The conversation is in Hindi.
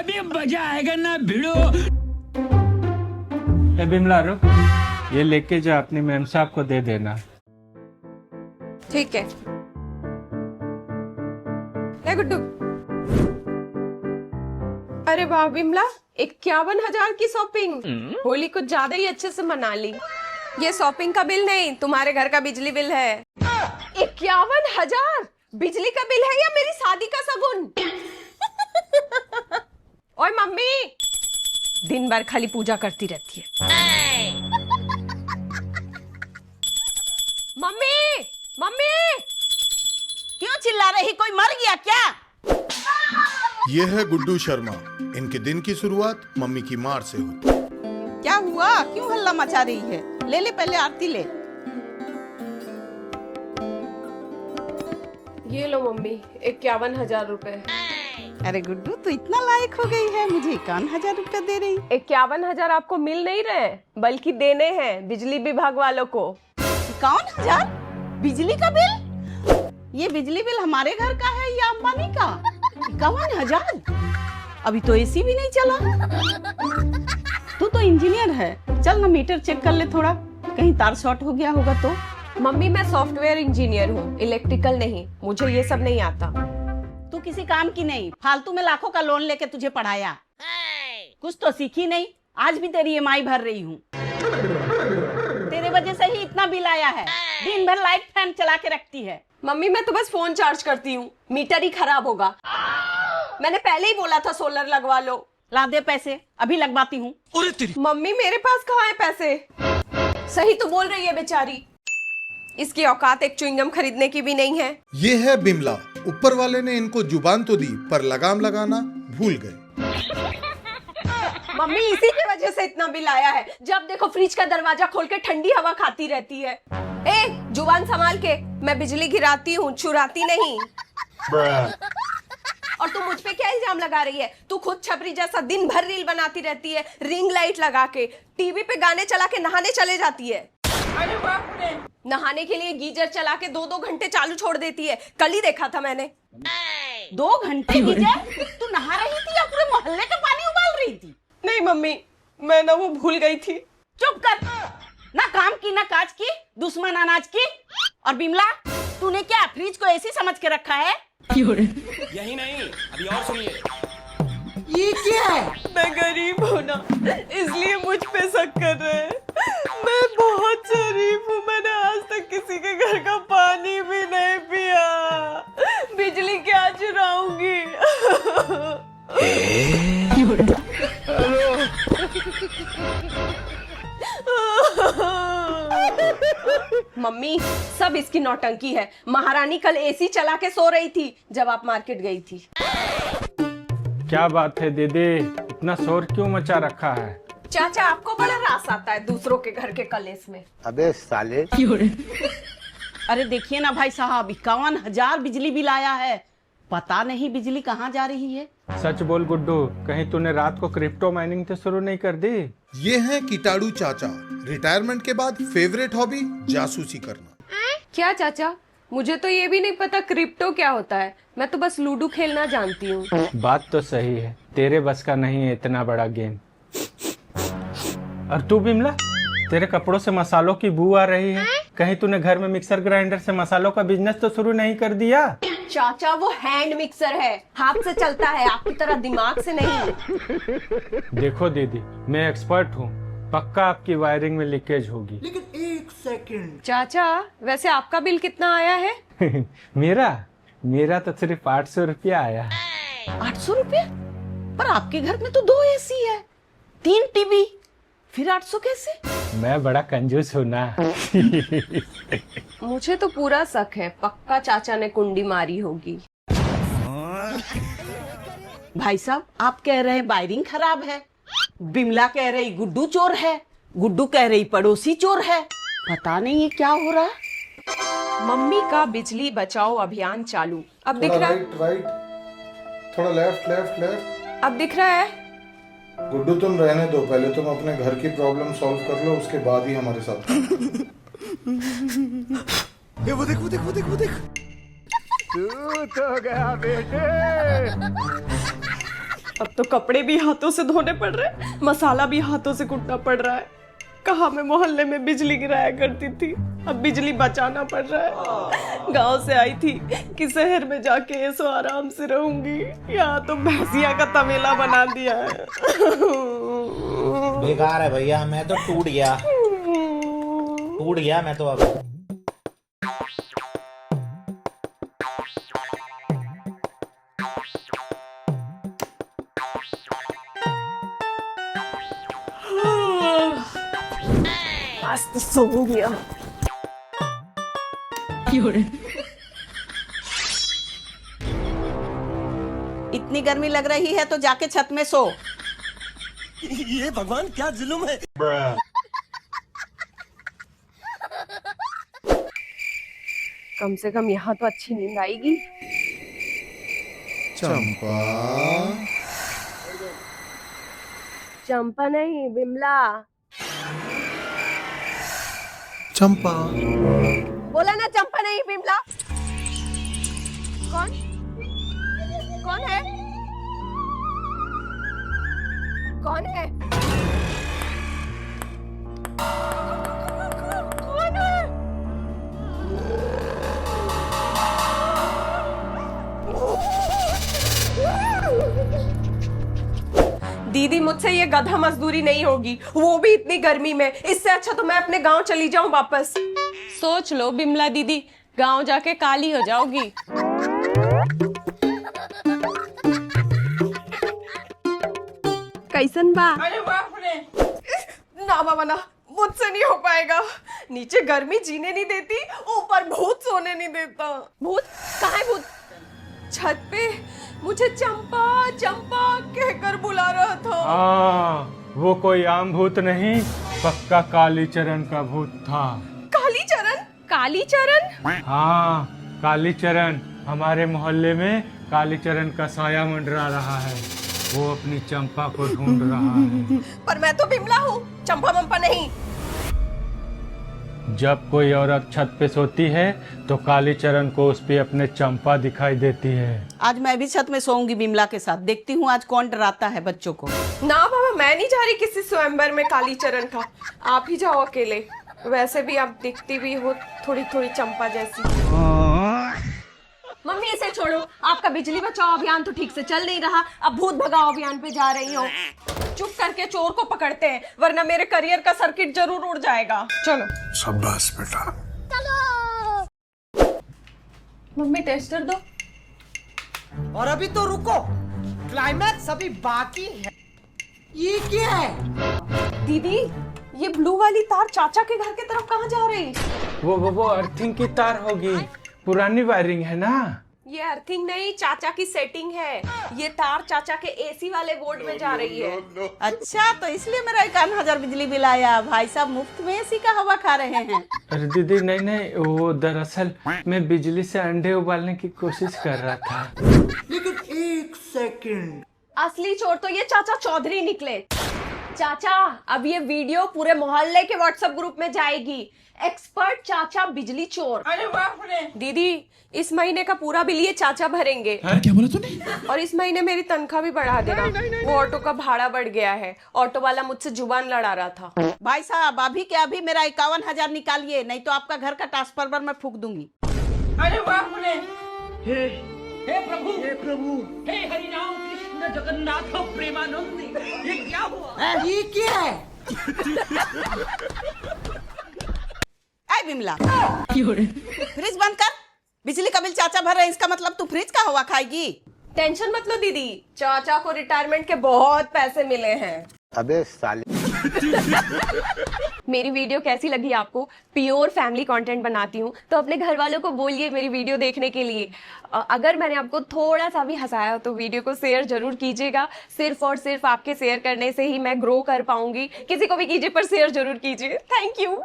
अभी मजा आएगा ना भिड़ो। ए बिमला रुक, ये लेके जा अपनी मैम साहब को दे देना। ठीक है। ले गुड्डू। अरे वाह बिमला, 51,000 की शॉपिंग। होली कुछ ज्यादा ही अच्छे से मना ली। ये शॉपिंग का बिल नहीं, तुम्हारे घर का बिजली बिल है। 51,000 बिजली का बिल है या मेरी शादी का शगुन? ओए मम्मी, दिन भर खाली पूजा करती रहती है। मम्मी मम्मी, क्यों चिल्ला रही? कोई मर गया क्या? ये है गुड्डू शर्मा। इनके दिन की शुरुआत मम्मी की मार से होती। क्या हुआ? क्यों हल्ला मचा रही है? ले ले, पहले आरती ले। ये लो मम्मी, 51,000 रुपए। अरे गुड्डू, तू इतना लायक हो गई है, मुझे 51,000 रुपया दे रही। 51,000 आपको मिल नहीं रहे, बल्कि देने हैं बिजली विभाग वालों को। 51,000 बिजली का बिल? ये बिजली बिल हमारे घर का है या अंबानी का? 51,000? अभी तो एसी भी नहीं चला। तू तो इंजीनियर है, चल ना मीटर चेक कर ले थोड़ा, कहीं तार शॉर्ट हो गया होगा तो। मम्मी मैं सॉफ्टवेयर इंजीनियर हूँ, इलेक्ट्रिकल नहीं, मुझे ये सब नहीं आता। तू किसी काम की नहीं, फालतू में लाखों का लोन लेके तुझे पढ़ाया। कुछ तो सीखी नहीं, आज भी तेरी ईएमआई भर रही हूँ। तेरे वजह से ही इतना बिल आया है, दिन भर लाइट फैन चला के रखती है। मम्मी मैं तो बस फोन चार्ज करती हूँ, मीटर ही खराब होगा। मैंने पहले ही बोला था सोलर लगवा लो। ला दे पैसे, अभी लगवाती हूँ। मम्मी मेरे पास कहाँ है पैसे? सही तो बोल रही है बेचारी, इसकी औकात एक च्युइंगम खरीदने की भी नहीं है। ये है बिमला। ऊपर वाले ने इनको जुबान तो दी, पर लगाम लगाना भूल गए। मम्मी इसी की वजह से इतना बिल आया है, जब देखो फ्रिज का दरवाजा खोल के ठंडी हवा खाती रहती है। ए जुबान संभाल के, मैं बिजली गिराती हूँ, चुराती नहीं। और तू मुझ पे क्या इल्जाम लगा रही है? तू खुद छपरी जैसा दिन भर रील बनाती रहती है, रिंग लाइट लगा के, टीवी पे गाने चला के नहाने चले जाती है। अरे बाप रे! नहाने के लिए गीजर चला के 2-2 घंटे चालू छोड़ देती है, कल ही देखा था मैंने। 2 घंटे गीजर? तू नहा रही थी या पूरे मोहल्ले का पानी उबाल रही थी? नहीं मम्मी, मैं ना वो भूल गई थी। चुप कर, ना काम की ना काज की, दुश्मन अनाज की। और बिमला, तूने क्या फ्रिज को ऐसी समझ के रखा है? यही नहीं, अभी और सुनिए। ये क्या है? मैं गरीब हूँ ना, इसलिए मुझ पे शक कर रहे हैं। मैं बहुत शरीफ हूँ, मैंने आज तक किसी के घर का पानी भी नहीं पिया। बिजली क्या चुराऊंगी? मम्मी सब इसकी नौटंकी है। महारानी कल एसी चला के सो रही थी जब आप मार्केट गई थी। क्या बात है दीदी, इतना शोर क्यों मचा रखा है? चाचा आपको बड़ा रास आता है दूसरों के घर के कलेस में। अबे साले। अरे देखिए ना भाई साहब, 51,000 बिजली बिल आया है। पता नहीं बिजली कहाँ जा रही है। सच बोल गुड्डू, कहीं तूने रात को क्रिप्टो माइनिंग तो शुरू नहीं कर दी? ये है कीटाणु चाचा। रिटायरमेंट के बाद फेवरेट हॉबी जासूसी करना। क्या चाचा, मुझे तो ये भी नहीं पता क्रिप्टो क्या होता है। मैं तो बस लूडो खेलना जानती हूँ। बात तो सही है, तेरे बस का नहीं है इतना बड़ा गेम। और तू बिमला, तेरे कपड़ों से मसालों की बू आ रही है। कहीं तूने घर में मिक्सर ग्राइंडर से मसालों का बिजनेस तो शुरू नहीं कर दिया? चाचा वो हैंड मिक्सर है, हाथ से चलता है, आपकी तरह दिमाग से नहीं। देखो दीदी, मैं एक्सपर्ट हूँ, पक्का आपकी वायरिंग में लीकेज होगी। चाचा वैसे आपका बिल कितना आया है? मेरा तो सिर्फ 800 रुपया आया है। 800 रुपया? पर आपके घर में तो 2 एसी है, 3 टीवी, फिर 800 कैसे? मैं बड़ा कंजूस हूँ ना। मुझे तो पूरा शक है, पक्का चाचा ने कुंडी मारी होगी। भाई साहब, आप कह रहे हैं वायरिंग खराब है, बिमला कह रही गुड्डू चोर है, गुड्डू कह रही पड़ोसी चोर है। पता नहीं ये क्या हो रहा है। मम्मी का बिजली बचाओ अभियान चालू। अब दिख रहा है? राइट, थोड़ा लेफ्ट लेफ्ट लेफ्ट। अब दिख रहा है? गुड्डू तुम रहने दो, पहले तुम अपने घर की प्रॉब्लम सॉल्व कर लो, उसके बाद ही हमारे साथ। ये वो देख वो देख वो देख वो देख। तू तो गया बेटे। अब तो कपड़े भी हाथों से धोने पड़ रहे, मसाला भी हाथों से कूटना पड़ रहा है। कहाँ मैं मोहल्ले में बिजली गिराया करती थी, अब बिजली बचाना पड़ रहा है। गांव से आई थी कि शहर में जाके ऐसो आराम से रहूंगी, यहाँ तो भैंसिया का तबेला बना दिया है। बेकार है भैया, मैं तो टूट गया मैं तो अब। आज तो सो गया। इतनी गर्मी लग रही है तो जाके छत में सो। ये भगवान क्या जुल्म है। कम से कम यहाँ तो अच्छी नींद आएगी। चंपा, चंपा नहीं, बिमला। चंपा, बोला ना चंपा नहीं, बिमला। कौन कौन है? कौन है? कौन है? दीदी, मुझसे ये गधा मजदूरी नहीं होगी, वो भी इतनी गर्मी में। इससे अच्छा तो मैं अपने गांव चली जाऊं वापस। सोच लो बिमला दीदी, गांव जाके काली हो जाओगी। कैसन बा? अरे बाप रे। ना बाबा ना, मुझसे नहीं हो पाएगा। नीचे गर्मी जीने नहीं देती, ऊपर भूत सोने नहीं देता। भूत? कहाँ है भूत? छत पे मुझे चंपा चंपा कहकर बुला रहा था। वो कोई आम भूत नहीं, पक्का कालीचरण का भूत था। कालीचरण? कालीचरण? हाँ, कालीचरण। हमारे मोहल्ले में कालीचरण का साया मंडरा रहा है। वो अपनी चंपा को ढूंढ रहा है। पर मैं तो बिमला हूँ, चंपा मंपा नहीं। जब कोई औरत छत पे सोती है तो कालीचरण को उस पे अपने चंपा दिखाई देती है। आज मैं भी छत में सोऊंगी बिमला के साथ, देखती हूँ आज कौन डराता है बच्चों को। ना बाबा, मैं नहीं जा रही किसी स्वयंवर में कालीचरण का। आप ही जाओ अकेले। वैसे भी आप दिखती भी हो थोड़ी थोड़ी चंपा जैसी। मम्मी इसे छोड़ो, आपका बिजली बचाओ अभियान तो ठीक से चल नहीं रहा, अब भूत भगाओ अभियान पे जा रही हो। चुप करके चोर को पकड़ते हैं, वरना मेरे करियर का सर्किट जरूर उड़ जाएगा। चलो। शाबाश बेटा। मम्मी टेस्टर दो। और अभी तो रुको, क्लाइमैक्स अभी बाकी है। ये क्या है? दीदी, ये ब्लू वाली तार चाचा के घर की तरफ कहाँ जा रही? वो अर्थिंग की तार होगी, पुरानी वायरिंग है ना। ये अर्थिंग नहीं, चाचा की सेटिंग है। ये तार चाचा के एसी वाले बोर्ड में जा रही है। अच्छा, तो इसलिए मेरा 51,000 बिजली बिल आया। भाई साहब मुफ्त में एसी का हवा खा रहे हैं। अरे दीदी नहीं, वो दरअसल मैं बिजली से अंडे उबालने की कोशिश कर रहा था। लेकिन एक सेकंड, असली चोर तो ये चाचा चौधरी निकले। चाचा, अब ये वीडियो पूरे मोहल्ले के व्हाट्सएप ग्रुप में जाएगी। एक्सपर्ट चाचा बिजली चोर। अरे बाप रे। दीदी, इस महीने का पूरा बिल ये चाचा भरेंगे। क्या बोला तूने? और इस महीने मेरी तनख्वाह भी बढ़ा देना। वो ऑटो का भाड़ा बढ़ गया है, ऑटो वाला मुझसे जुबान लड़ा रहा था। भाई साहब अभी के अभी मेरा 51,000 निकालिए, नहीं तो आपका घर का ट्रांसफार्मर मैं फूक दूंगी। अरे बाप रे। हे प्रभु, हे हरि राम कृष्ण जगन्नाथ प्रेमानंद, ये क्या हुआ? ये क्या है? ऐ बिमला, फ्रिज बंद कर। बिजली का बिल चाचा भर रहे हैं, इसका मतलब तू फ्रिज का हवा खाएगी। टेंशन मत लो दीदी, चाचा को रिटायरमेंट के बहुत पैसे मिले हैं। अबे साले। मेरी वीडियो कैसी लगी आपको? प्योर फैमिली कंटेंट बनाती हूँ, तो अपने घर वालों को बोलिए मेरी वीडियो देखने के लिए। अगर मैंने आपको थोड़ा सा भी हंसाया तो वीडियो को शेयर जरूर कीजिएगा। सिर्फ और सिर्फ आपके शेयर करने से ही मैं ग्रो कर पाऊंगी। किसी को भी कीजिए पर शेयर जरूर कीजिए। Thank you.